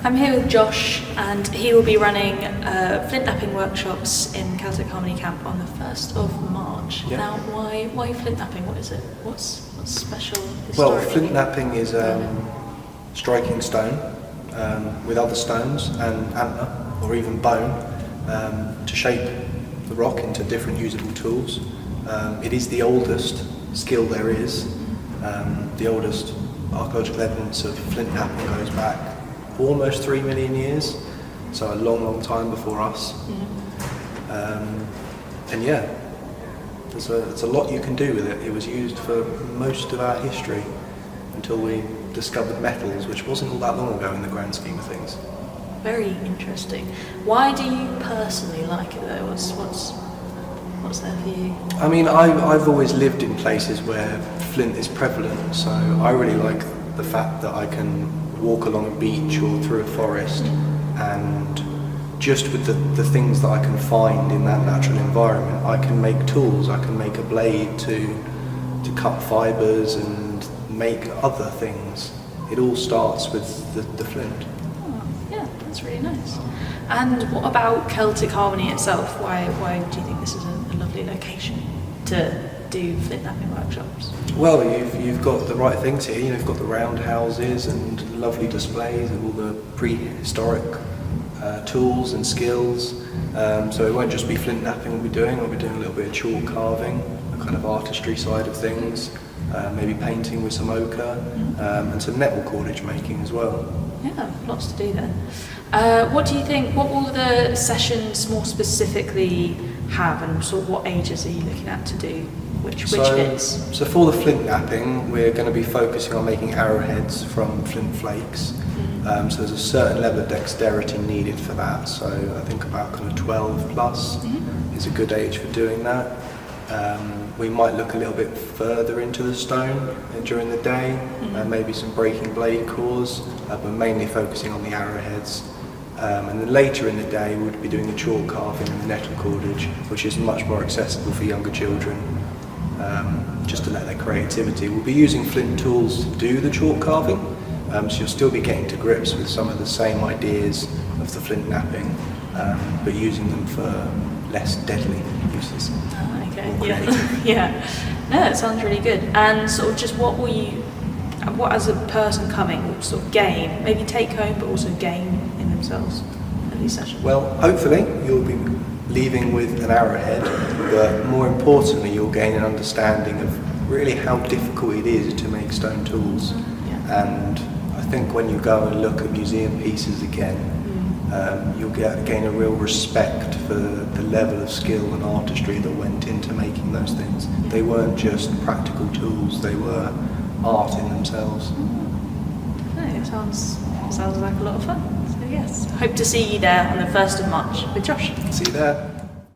I'm here with Josh, and he will be running Flint Knapping workshops in Celtic Harmony Camp on the 1st of March. Yeah. Now, why Flint Knapping? What is it? What's special Well, historically? Flint Knapping is striking stone with other stones and antler or even bone to shape the rock into different usable tools. It is the oldest skill there is. The oldest archaeological evidence of Flint Knapping goes back almost 3 million years, so a long time before us. And yeah, there's a lot you can do with it. It was used for most of our history until we discovered metals, which wasn't all that long ago in the grand scheme of things. Very interesting. Why do you personally like it though? What's there for you? I mean, I've always lived in places where flint is prevalent, so I really like the fact that I can walk along a beach or through a forest, and just with the things that I can find in that natural environment, I can make tools. I can make a blade to cut fibres and make other things. It all starts with the flint. Oh, yeah, that's really nice. And what about Celtic Harmony itself? Why do you think this is a lovely location to do Flint Knapping workshops? Well, you've got the right things here. You've got the roundhouses and lovely displays of all the prehistoric tools and skills. So it won't just be Flint Knapping we'll be doing a little bit of chalk carving, the kind of artistry side of things, maybe painting with some ochre, and some nettle cordage making as well. Yeah, lots to do then. What do you think, what will the sessions more specifically have, and sort of what ages are you looking at to do? Which bits? So for the Flint Knapping, we're going to be focusing on making arrowheads from flint flakes. So there's a certain level of dexterity needed for that. So I think about kind of 12 plus is a good age for doing that. We might look a little bit further into the stone during the day, maybe some breaking blade cores, but mainly focusing on the arrowheads. And then later in the day we'll be doing the chalk carving and the nettle cordage, which is much more accessible for younger children, just to let their creativity. We'll be using flint tools to do the chalk carving, so you'll still be getting to grips with some of the same ideas of the Flint Knapping, but using them for less deadly uses. Okay, yeah. No, it sounds really good. And sort of just what as a person coming will sort of gain, maybe take home, but also gain in themselves at these sessions? Well, hopefully you'll be leaving with an arrowhead, but more importantly you'll gain an understanding of really how difficult it is to make stone tools. And I think when you go and look at museum pieces again, you'll gain a real respect for the level of skill and artistry that went into making those things. They weren't just practical tools, they were art in themselves. No, it sounds like a lot of fun. So yes, hope to see you there on the 1st of March with Josh. See you there.